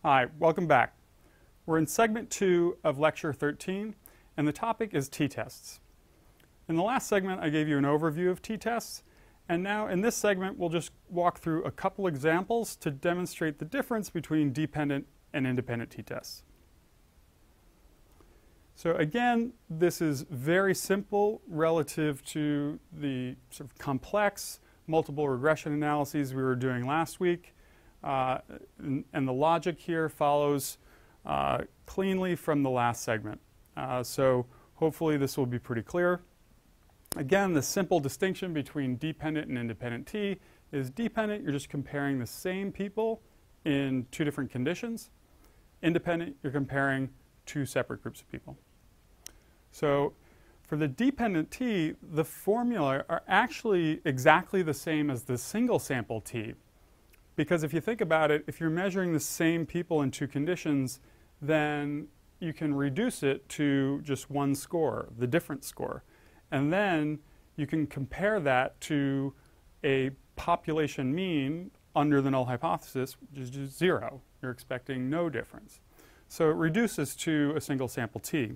Hi, welcome back. We're in segment 2 of lecture 13, and the topic is t-tests. In the last segment, I gave you an overview of t-tests, and now in this segment, we'll just walk through a couple examples to demonstrate the difference between dependent and independent t-tests. So again, this is very simple relative to the sort of complex multiple regression analyses we were doing last week. And the logic here follows cleanly from the last segment. So hopefully this will be pretty clear. Again, the simple distinction between dependent and independent t is dependent, you're just comparing the same people in two different conditions. Independent, you're comparing two separate groups of people. So for the dependent t, the formula are actually exactly the same as the single sample t. Because if you think about it, if you're measuring the same people in two conditions, then you can reduce it to just one score, the difference score. And then you can compare that to a population mean under the null hypothesis, which is just 0. You're expecting no difference. So it reduces to a single sample t.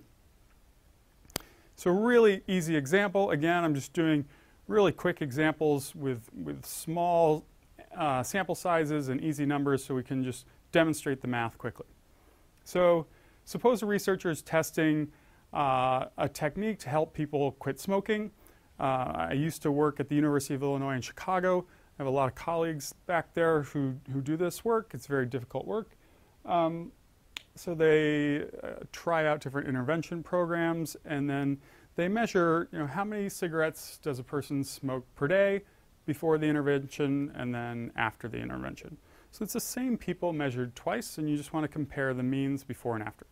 So a really easy example. Again, I'm just doing really quick examples with small sample sizes and easy numbers so we can just demonstrate the math quickly. So suppose a researcher is testing a technique to help people quit smoking. I used to work at the University of Illinois in Chicago. I have a lot of colleagues back there who do this work. It's very difficult work. So they try out different intervention programs, and then they measure, how many cigarettes does a person smoke per day before the intervention and then after the intervention. So it's the same people measured twice, and you just want to compare the means before and after.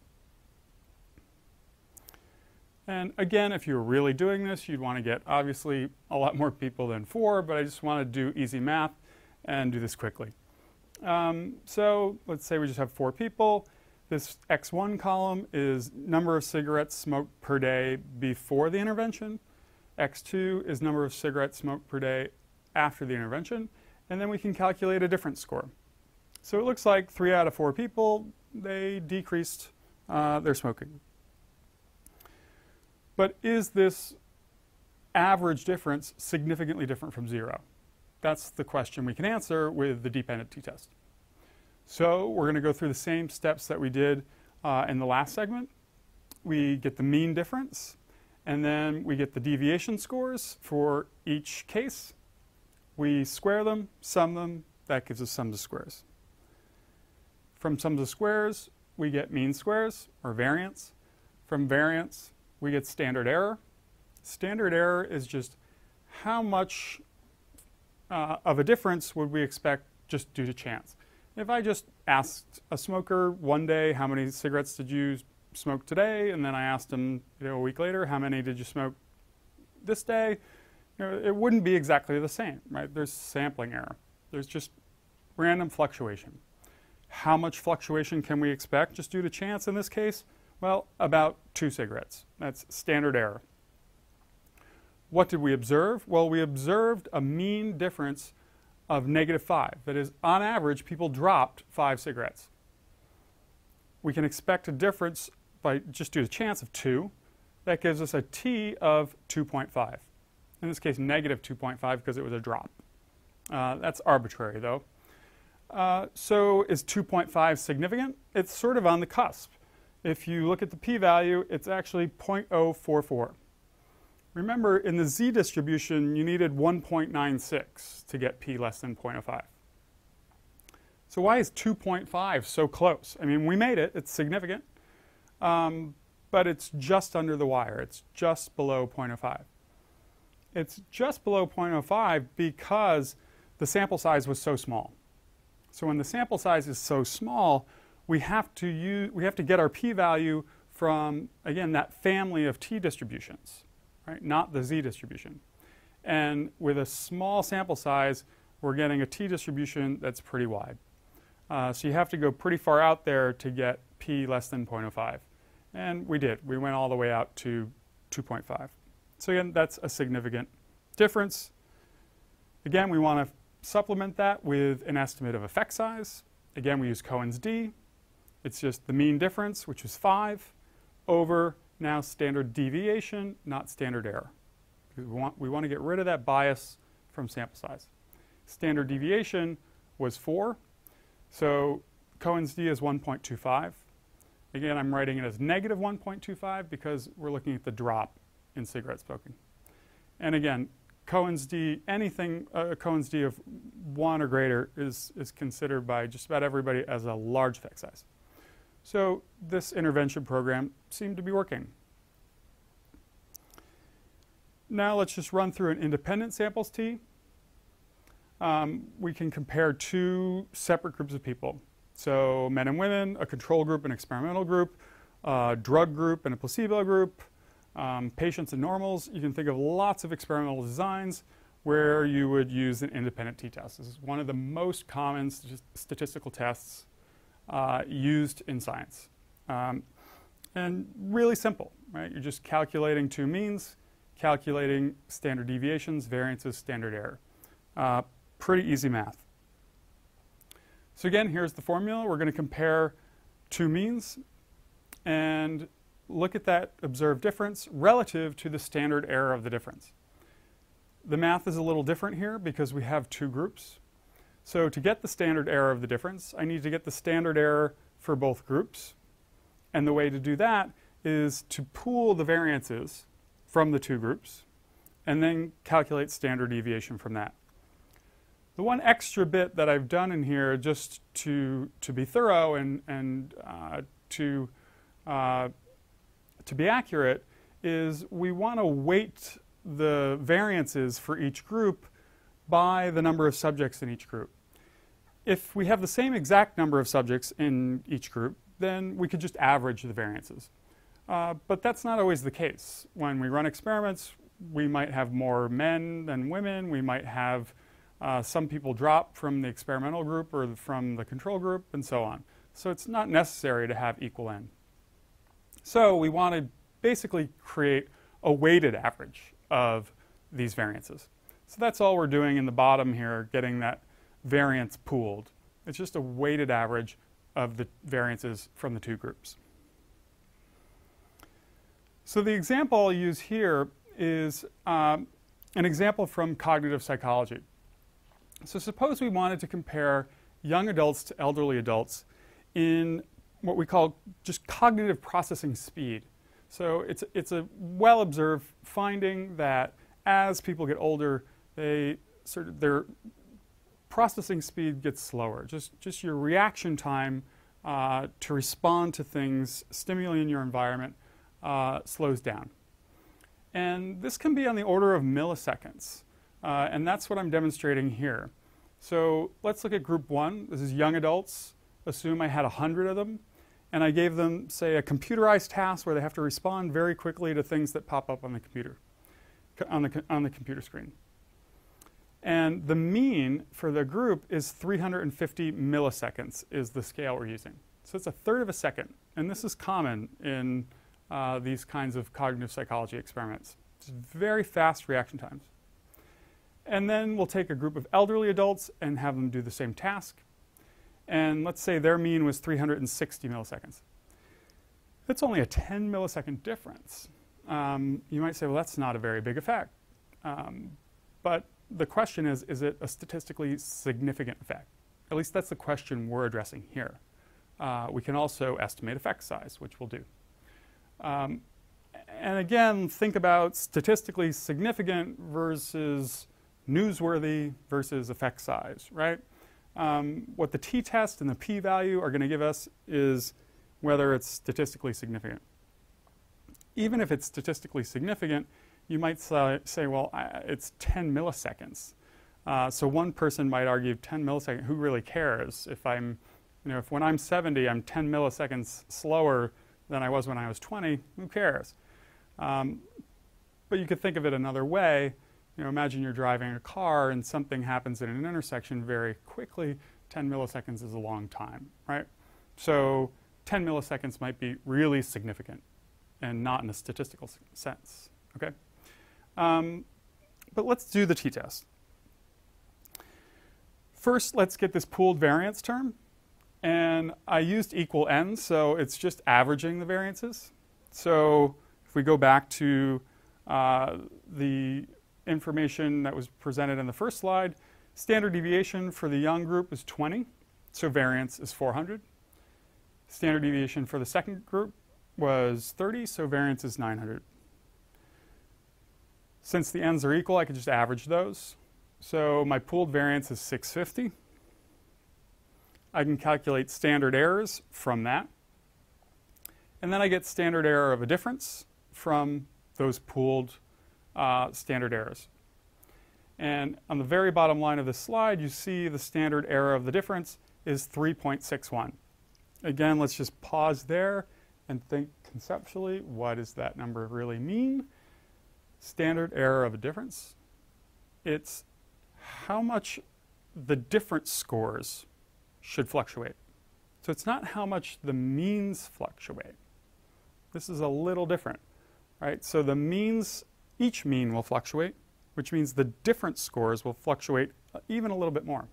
And again, if you're really doing this, you'd want to get obviously a lot more people than 4, but I just want to do easy math and do this quickly. So let's say we just have 4 people. This x1 column is number of cigarettes smoked per day before the intervention. x2 is number of cigarettes smoked per day after the intervention, and then we can calculate a difference score. So it looks like 3 out of 4 people, they decreased their smoking. But is this average difference significantly different from 0? That's the question we can answer with the dependent t-test. So we're going to go through the same steps that we did in the last segment. We get the mean difference, and then we get the deviation scores for each case. We square them, sum them, that gives us sums of squares. From sums of squares, we get mean squares, or variance. From variance, we get standard error. Standard error is just how much of a difference would we expect just due to chance. If I just asked a smoker one day, how many cigarettes did you smoke today? And then I asked him a week later, how many did you smoke this day? It wouldn't be exactly the same, right? There's sampling error. There's just random fluctuation. How much fluctuation can we expect just due to chance in this case? Well, about 2 cigarettes. That's standard error. What did we observe? Well, we observed a mean difference of -5. That is, on average, people dropped 5 cigarettes. We can expect a difference by just due to chance of 2. That gives us a t of 2.5. In this case, -2.5 because it was a drop. That's arbitrary, though. So is 2.5 significant? It's sort of on the cusp. If you look at the p-value, it's actually 0.044. Remember, in the z distribution, you needed 1.96 to get p less than 0.05. So why is 2.5 so close? I mean, we made it. It's significant. But it's just under the wire. It's just below 0.05. It's just below 0.05 because the sample size was so small. So when the sample size is so small, we have to get our p-value from, again, that family of t distributions, right? Not the z distribution. And with a small sample size, we're getting a t distribution that's pretty wide. So you have to go pretty far out there to get p less than 0.05. And we did. We went all the way out to 2.5. So again, that's a significant difference. Again, we want to supplement that with an estimate of effect size. Again, we use Cohen's d. It's just the mean difference, which was 5, over now standard deviation, not standard error. Because we want to get rid of that bias from sample size. Standard deviation was 4, so Cohen's d is 1.25. Again, I'm writing it as negative 1.25 because we're looking at the drop in cigarette smoking. And again, Cohen's d, anything Cohen's d of 1 or greater is considered by just about everybody as a large effect size. So this intervention program seemed to be working. Now let's just run through an independent samples t. We can compare 2 separate groups of people. So men and women, a control group, an experimental group, a drug group and a placebo group, patients and normals. You can think of lots of experimental designs where you would use an independent t-test. This is one of the most common statistical tests used in science. And really simple, right? You're just calculating 2 means, calculating standard deviations, variances, standard error. Pretty easy math. So again, here's the formula. We're going to compare 2 means and look at that observed difference relative to the standard error of the difference. The math is a little different here because we have 2 groups. So to get the standard error of the difference, I need to get the standard error for both groups. And the way to do that is to pool the variances from the 2 groups and then calculate standard deviation from that. The one extra bit that I've done in here, just to be thorough and to be accurate, is we want to weight the variances for each group by the number of subjects in each group. If we have the same exact number of subjects in each group, then we could just average the variances. But that's not always the case. When we run experiments, we might have more men than women. We might have some people drop from the experimental group or from the control group, and so on. So it's not necessary to have equal n. So we want to basically create a weighted average of these variances. So that's all we're doing in the bottom here, getting that variance pooled. It's just a weighted average of the variances from the 2 groups. So the example I'll use here is an example from cognitive psychology. So suppose we wanted to compare young adults to elderly adults in what we call just cognitive processing speed. So it's a well-observed finding that as people get older, their processing speed gets slower. Just your reaction time to respond to things, stimuli in your environment, slows down. And this can be on the order of milliseconds. And that's what I'm demonstrating here. So let's look at group 1. This is young adults. Assume I had 100 of them. And I gave them, say, a computerized task where they have to respond very quickly to things that pop up on the computer, on the computer screen. And the mean for the group is 350 milliseconds is the scale we're using. So it's 1/3 of a second. And this is common in these kinds of cognitive psychology experiments. It's very fast reaction times. And then we'll take a group of elderly adults and have them do the same task. And let's say their mean was 360 milliseconds. That's only a 10 millisecond difference. You might say, well, that's not a very big effect. But the question is it a statistically significant effect? At least that's the question we're addressing here. We can also estimate effect size, which we'll do. And again, think about statistically significant versus newsworthy versus effect size, right? What the t-test and the p-value are going to give us is whether it's statistically significant. Even if it's statistically significant, you might say, well, it's 10 milliseconds. So one person might argue 10 milliseconds, who really cares? If if when I'm 70, I'm 10 milliseconds slower than I was when I was 20, who cares? But you could think of it another way. Imagine you're driving a car and something happens in an intersection very quickly. 10 milliseconds is a long time, right? So 10 milliseconds might be really significant and not in a statistical sense, okay? But let's do the t-test. First, let's get this pooled variance term. And I used equal n, so it's just averaging the variances. So if we go back to the information that was presented in the first slide, standard deviation for the young group is 20, so variance is 400. Standard deviation for the second group was 30, so variance is 900. Since the n's are equal, I could just average those. So my pooled variance is 650. I can calculate standard errors from that. And then I get standard error of a difference from those pooled standard errors. And on the very bottom line of this slide, you see the standard error of the difference is 3.61. Again, let's just pause there and think conceptually, what does that number really mean? Standard error of a difference. It's how much the difference scores should fluctuate. So it's not how much the means fluctuate. This is a little different, right? So the means, each mean will fluctuate, which means the difference scores will fluctuate even a little bit more.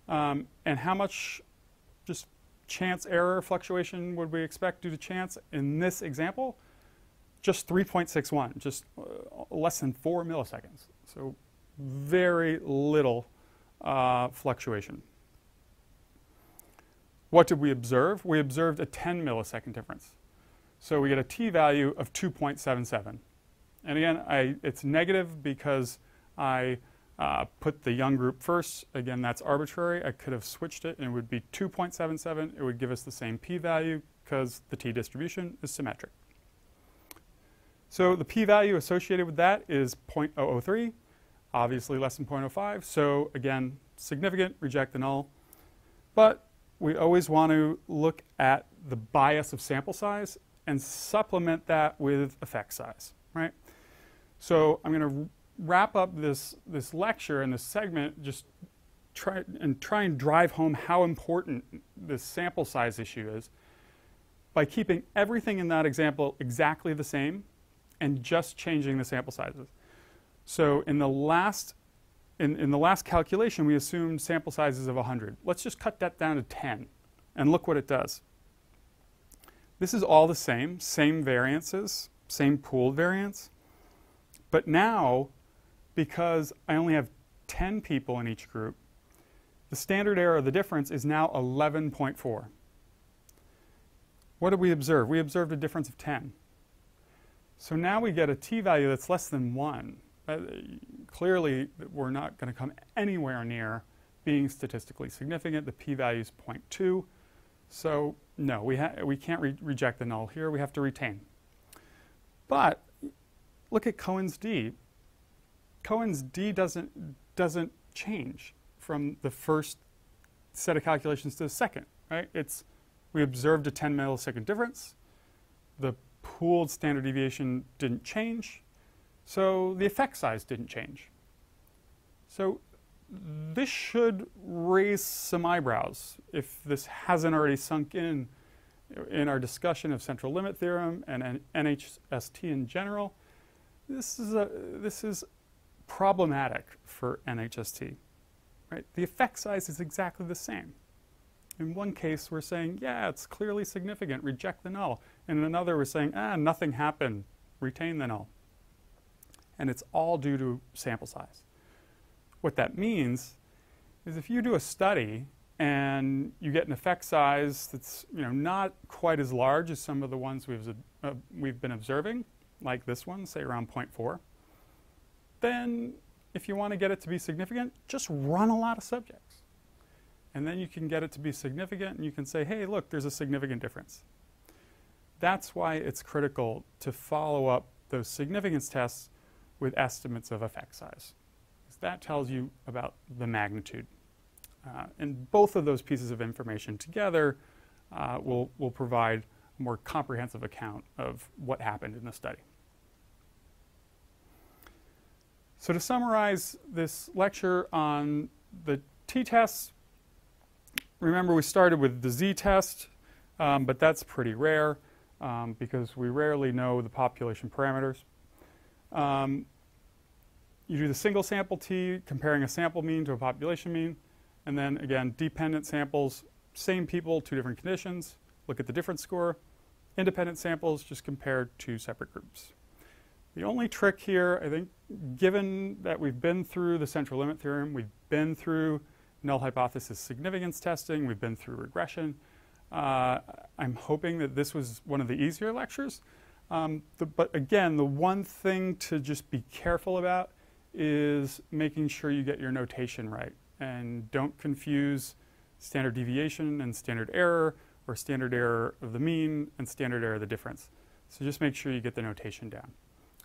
And how much just chance error fluctuation would we expect due to chance in this example? Just 3.61, just less than 4 milliseconds. So very little fluctuation. What did we observe? We observed a 10 millisecond difference. So we get a t-value of 2.77. And again, it's negative because I put the young group first. Again, that's arbitrary. I could have switched it and it would be 2.77. It would give us the same p-value because the t-distribution is symmetric. So the p-value associated with that is 0.003, obviously less than 0.05. So again, significant, reject the null. But we always want to look at the bias of sample size and supplement that with effect size, right? So I'm going to wrap up this lecture and this segment, just try and drive home how important this sample size issue is by keeping everything in that example exactly the same and just changing the sample sizes. So in the last calculation, we assumed sample sizes of 100. Let's just cut that down to 10 and look what it does. This is all the same variances, same pooled variance. But now, because I only have 10 people in each group, the standard error of the difference is now 11.4. What did we observe? We observed a difference of 10. So now we get a t-value that's less than 1. Clearly, we're not going to come anywhere near being statistically significant. The p-value is 0.2. So no, we can't reject the null here. We have to retain. But look at Cohen's d. Cohen's d doesn't change from the first set of calculations to the second, right? We observed a 10 millisecond difference. The pooled standard deviation didn't change. So the effect size didn't change. So this should raise some eyebrows if this hasn't already sunk in our discussion of central limit theorem and NHST in general. This is problematic for NHST, right? The effect size is exactly the same. In one case, we're saying, yeah, it's clearly significant, reject the null. And in another, we're saying, nothing happened, retain the null. And it's all due to sample size. What that means is if you do a study and you get an effect size that's not quite as large as some of the ones we've been observing, like this one, say around 0.4, then if you want to get it to be significant, just run a lot of subjects. And then you can get it to be significant and you can say, hey, look, there's a significant difference. That's why it's critical to follow up those significance tests with estimates of effect size. Because that tells you about the magnitude. And both of those pieces of information together will provide a more comprehensive account of what happened in the study. So to summarize this lecture on the t-tests, remember we started with the z-test, but that's pretty rare because we rarely know the population parameters. You do the single sample t, comparing a sample mean to a population mean, and then again, dependent samples same people, two different conditions, look at the difference score. Independent samples, just compare two separate groups. The only trick here, I think, given that we've been through the central limit theorem, we've been through null hypothesis significance testing, we've been through regression, I'm hoping that this was one of the easier lectures. But again, the one thing to just be careful about is making sure you get your notation right. And don't confuse standard deviation and standard error, or standard error of the mean and standard error of the difference. So just make sure you get the notation down.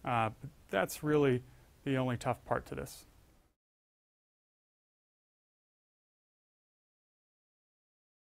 But that's really the only tough part to this.